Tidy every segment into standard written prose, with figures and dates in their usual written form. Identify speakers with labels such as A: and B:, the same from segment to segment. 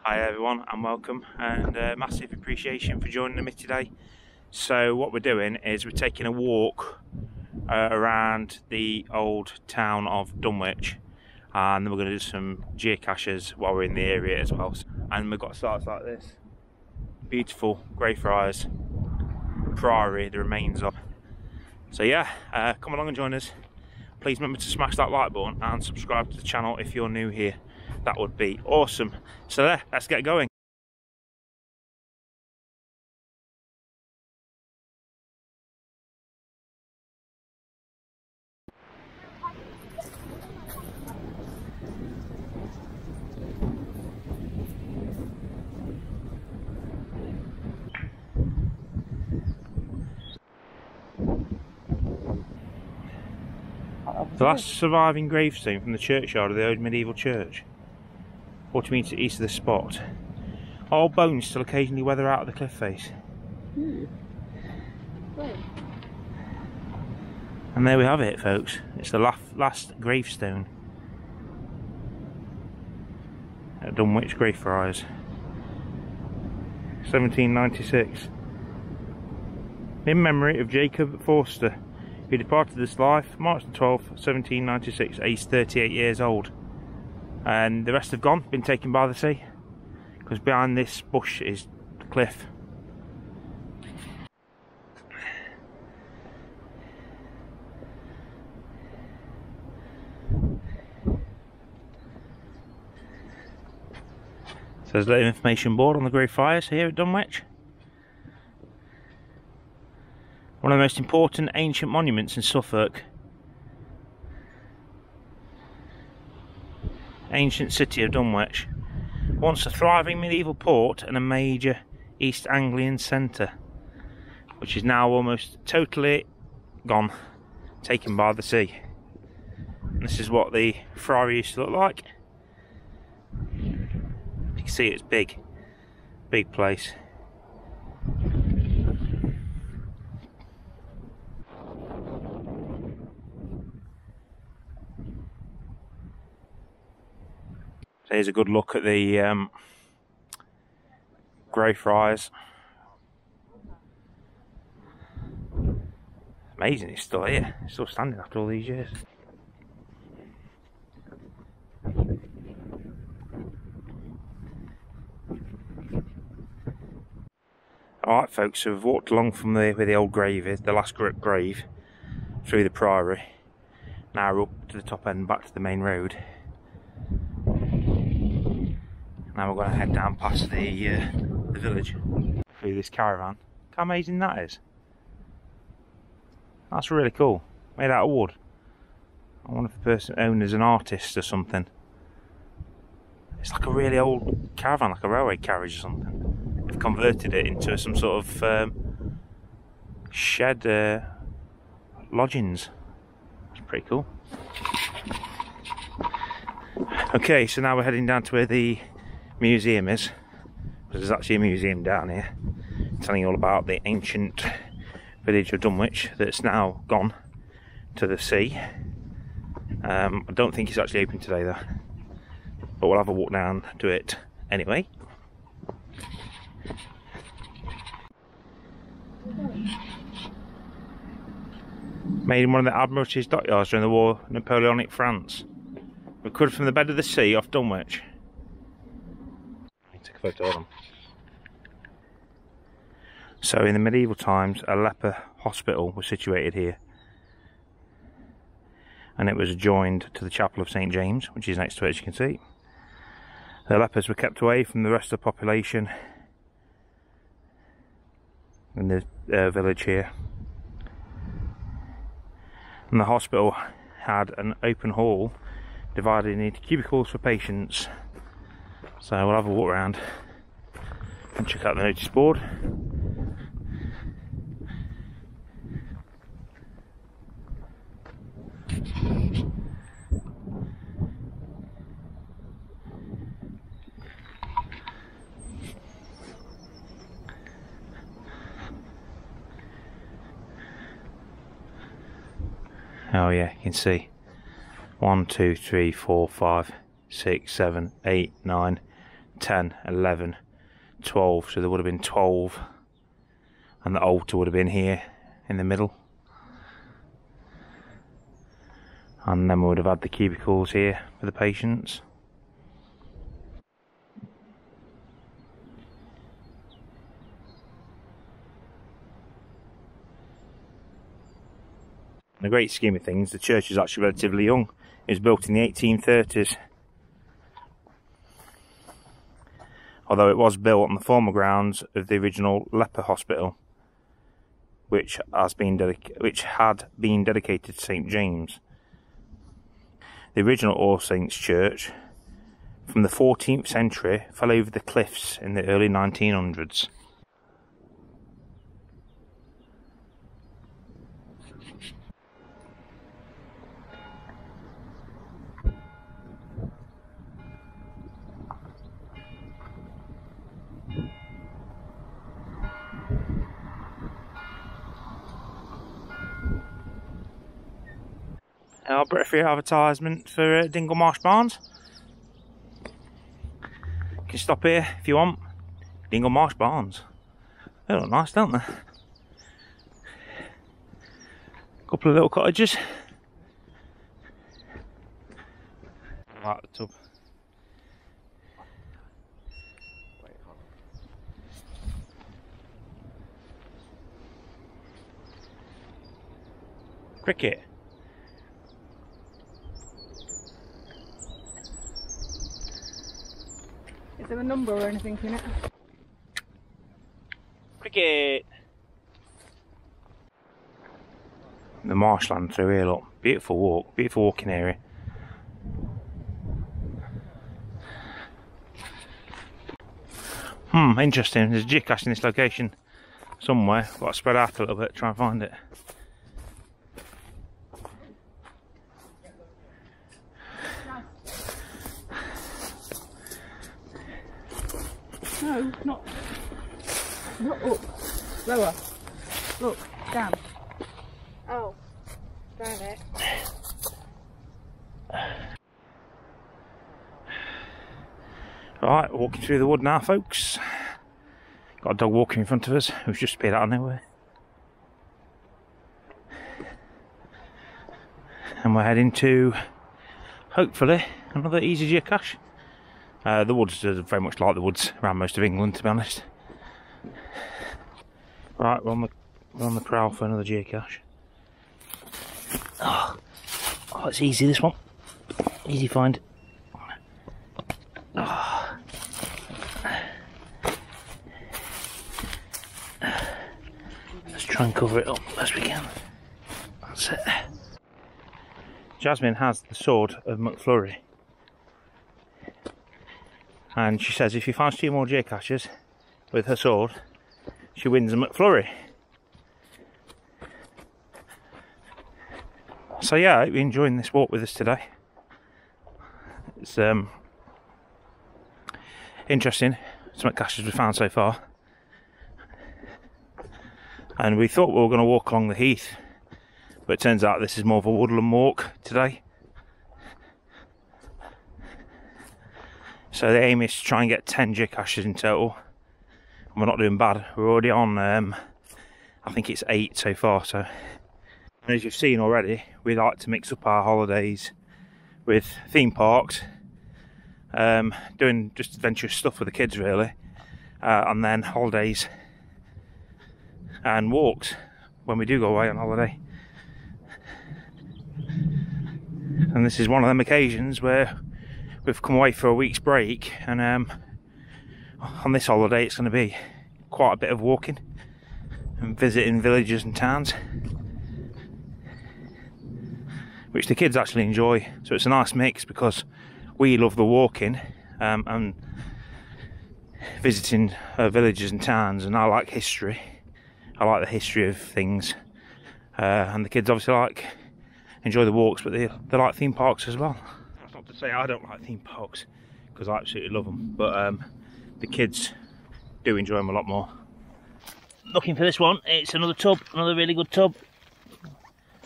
A: Hi everyone and welcome, and massive appreciation for joining me today. So what we're doing is we're taking a walk around the old town of Dunwich, and then we're going to do some geocaches while we're in the area as well. And we've got sites like this beautiful Greyfriars Priory, the remains of. So yeah, come along and join us. Please remember to smash that like button and subscribe to the channel if you're new here. That would be awesome. So there, let's get going. The last surviving gravestone from the churchyard of the old medieval church, 40 metres east of the spot. Old bones still occasionally weather out of the cliff face.
B: Right.
A: And there we have it, folks. It's the last gravestone at Dunwich Greyfriars, 1796. In memory of Jacob Forster, who departed this life March the 12th, 1796, aged 38 years old. And the rest have gone, been taken by the sea, because behind this bush is the cliff. So there's a little information board on the Greyfriars here at Dunwich. One of the most important ancient monuments in Suffolk. Ancient city of Dunwich. Once a thriving medieval port and a major East Anglian centre, which is now almost totally gone, taken by the sea. And this is what the friary used to look like. You can see it's big place. So here's a good look at the Greyfriars. Amazing, it's still here. It's still standing after all these years. Alright folks, so we've walked along from where the old grave is, the last grave, through the priory. Now we're up to the top end, back to the main road. Now we're going to head down past the village, through this caravan. Look how amazing that is. That's really cool. Made out of wood. I wonder if the person owned is an artist or something. It's like a really old caravan, like a railway carriage or something. They've converted it into some sort of shed lodgings. That's pretty cool. Okay, so now we're heading down to where the museum is. There's actually a museum down here telling you all about the ancient village of Dunwich that's now gone to the sea. I don't think it's actually open today though, but we'll have a walk down to it anyway. Made in one of the Admiralty's dockyards during the war of Napoleonic France. Recovered from the bed of the sea off Dunwich. Take a photo of them. So in the medieval times, a leper hospital was situated here, and it was adjoined to the chapel of St James, which is next to it, as you can see. The lepers were kept away from the rest of the population in the village here, and the hospital had an open hall divided into cubicles for patients. So we'll have a walk around and check out the notice board. Oh yeah, you can see 1, 2, 3, 4, 5, 6, 7, 8, 9, 10, 11, 12. So there would have been 12, and the altar would have been here in the middle. And then we would have had the cubicles here for the patients. In the great scheme of things, the church is actually relatively young. It was built in the 1830s. Although it was built on the former grounds of the original leper hospital, which had been dedicated to St. James. The original All Saints Church from the 14th century fell over the cliffs in the early 1900s. Our free advertisement for Dingle Marsh Barns. You can stop here if you want. Dingle Marsh Barns. They look nice, don't they? Couple of little cottages. I like the tub. Cricket.
B: Is there a number or anything in it?
A: Cricket! The marshland through here, look. Beautiful walk, beautiful walking area. Interesting. There's a geocache in this location somewhere. Got to spread out a little bit, try and find it.
B: No, not up. Lower. Look, down. Oh, down it.
A: Right, walking through the wood now, folks. Got a dog walking in front of us who's just appeared out of nowhere. And we're heading to, hopefully, another easy geocache. The woods are very much like the woods around most of England, to be honest. Right, we're on the prowl for another geocache. Oh, it's easy, this one. Easy find. Oh. Let's try and cover it up as we can. That's it. Jasmine has the sword of McFlurry. And she says if she finds 2 more geocaches with her sword, she wins a McFlurry. So yeah, I hope you're enjoying this walk with us today. It's interesting, some caches we found so far. And we thought we were going to walk along the heath, but it turns out this is more of a woodland walk today. So the aim is to try and get 10 geocaches in total. And we're not doing bad. We're already on, I think it's 8 so far. So, and as you've seen already, we like to mix up our holidays with theme parks, doing just adventurous stuff with the kids really, and then holidays and walks when we do go away on holiday. And this is one of them occasions where we've come away for a week's break, and on this holiday it's going to be quite a bit of walking and visiting villages and towns, which the kids actually enjoy. So it's a nice mix because we love the walking and visiting villages and towns, and I like history. I like the history of things, and the kids obviously enjoy the walks, but they like theme parks as well. That's not to say I don't like theme parks, because I absolutely love them, but the kids do enjoy them a lot more. Looking for this one, it's another tub, another really good tub.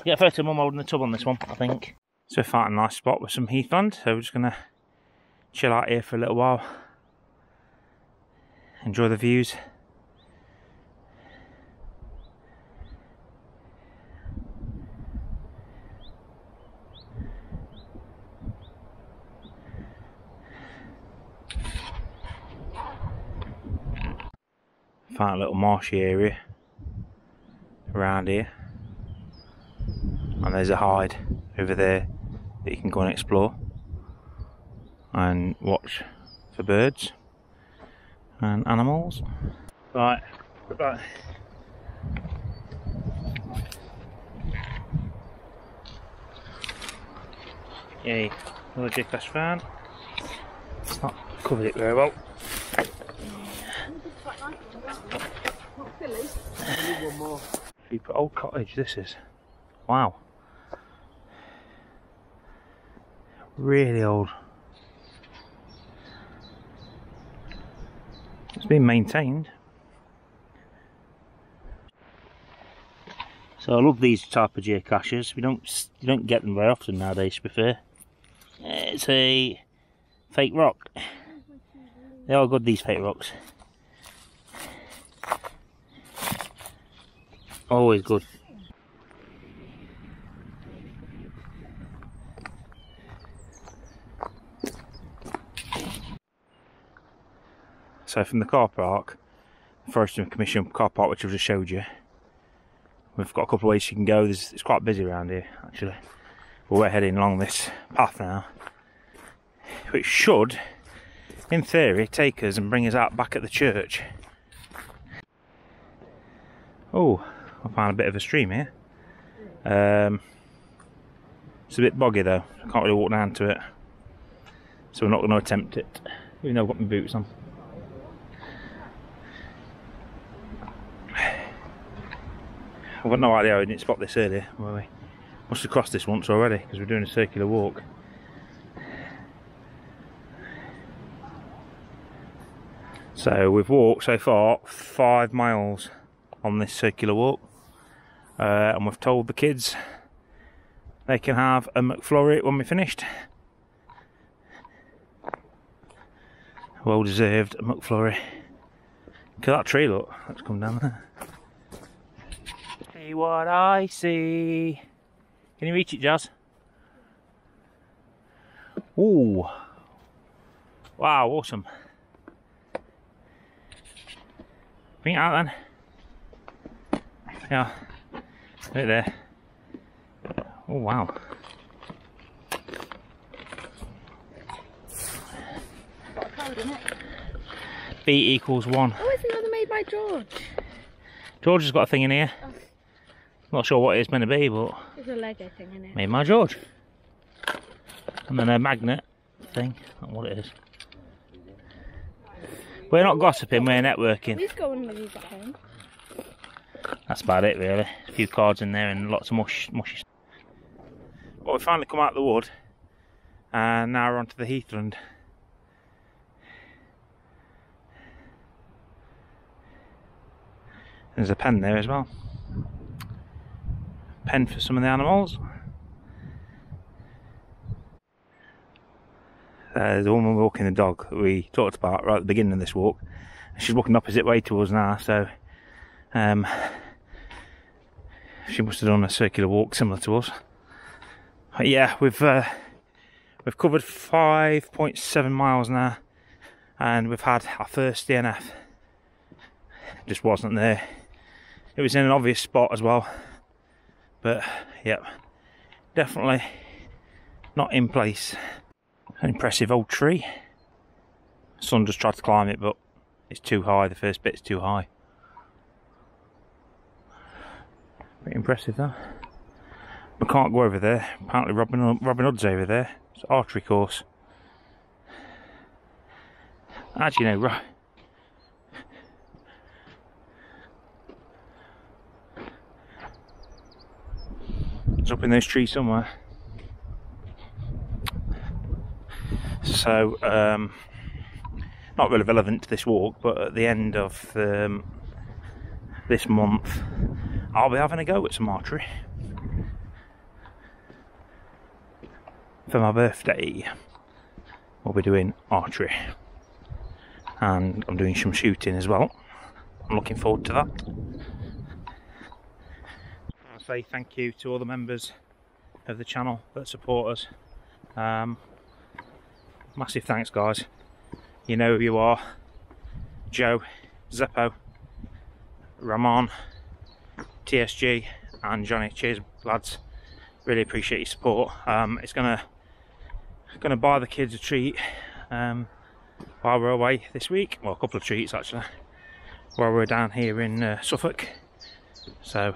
A: Get a photo of Mum holding the tub on this one, I think. So I found a nice spot with some heathland, so we're just going to chill out here for a little while enjoy the views. Found a little marshy area around here, and there's a hide over there that you can go and explore and watch for birds and animals. Right. Yay, another jigfish found. It's not covered it very well.
B: One more.
A: Old cottage this is. Wow. Really old. It's been maintained. So I love these type of geocaches. You don't get them very often nowadays, to be fair. It's a fake rock. They are good, these fake rocks. Always good. So from the car park, the Forest and Commission car park, which I've just showed you, we've got a couple of ways you can go. It's quite busy around here actually, but we're heading along this path now, which should, in theory, take us and bring us out back at the church. Oh, I found a bit of a stream here. It's a bit boggy though, I can't really walk down to it, so we're not going to attempt it, even though I've got my boots on. I've got no idea, I didn't spot this earlier. Well, we must have crossed this once already because we're doing a circular walk. So we've walked so far 5 miles on this circular walk, and we've told the kids they can have a McFlurry when we're finished. Well deserved a McFlurry. Look at that tree, look, let's come down there. See what I see. Can you reach it, Jazz? Ooh. Wow, awesome. Bring it out then. Yeah. Right there. Oh wow.
B: Got a code in it.
A: B equals 1.
B: Oh, it's another made by George.
A: George has got a thing in here.
B: Oh.
A: Not sure what it's meant to be, but
B: There's a Lego thing in it.
A: made by George. And then a magnet thing. I don't know what it is. We're not gossiping, we're networking.
B: Please go and leave at home.
A: That's about it really. A few cards in there and lots of mushy stuff. Well, we finally come out of the wood and now we're onto the heathland. There's a pen there as well. Pen for some of the animals. The woman walking the dog that we talked about right at the beginning of this walk. She's walking the opposite way to us now, so she must have done a circular walk similar to us. But yeah, we've covered 5.7 miles now, and we've had our first DNF. Just wasn't there. It was in an obvious spot as well, but yep, definitely not in place. An impressive old tree. Son just tried to climb it, but it's too high. The first bit's too high. Pretty impressive though. We can't go over there. Apparently Robin Hood's over there. It's an archery course. Actually no, right. It's up in those trees somewhere. So, not really relevant to this walk, but at the end of this month, I'll be having a go at some archery. For my birthday, we'll be doing archery. and I'm doing some shooting as well. I'm looking forward to that. I'll say thank you to all the members of the channel that support us. Massive thanks, guys. You know who you are. Joe, Zeppo, Ramon, TSG and Johnny. Cheers, lads. Really appreciate your support. It's gonna buy the kids a treat while we're away this week. Well, a couple of treats actually, while we're down here in Suffolk. So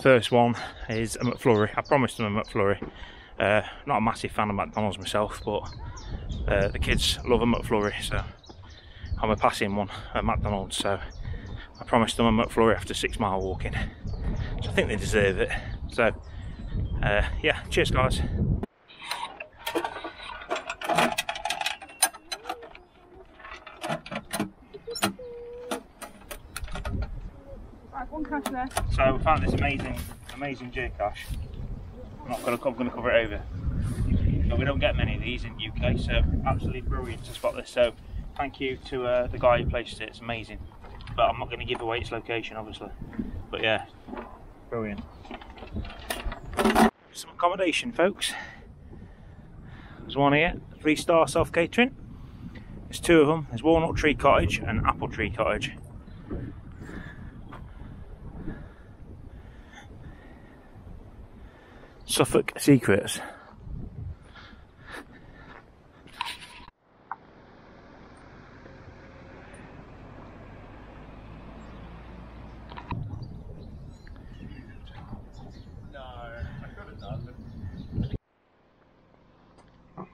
A: first one is a McFlurry. I promised them a McFlurry. Not a massive fan of McDonald's myself, but the kids love a McFlurry, so I'm a passing one at McDonald's. So I promised them a McFlurry after 6 mile walking, so I think they deserve it. So yeah, cheers guys. So we found this amazing geocache. I'm going to cover it over. But we don't get many of these in the UK, so absolutely brilliant to spot this. So thank you to the guy who placed it. It's amazing. But I'm not going to give away its location, obviously. But yeah, brilliant. Some accommodation, folks. There's one here, 3-star self-catering. There's 2 of them. There's Walnut Tree Cottage and Apple Tree Cottage. Suffolk Secrets.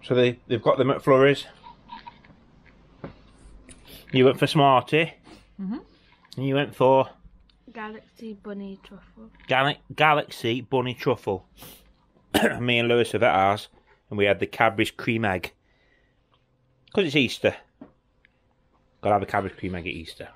A: So they've got the McFlurries. You went for Smartie. And you went for
B: Galaxy Bunny Truffle.
A: Galaxy Bunny Truffle. Me and Lewis have at ours, and we had the Cadbury's Cream Egg. Because it's Easter. Gotta have a Cadbury's Cream Egg at Easter.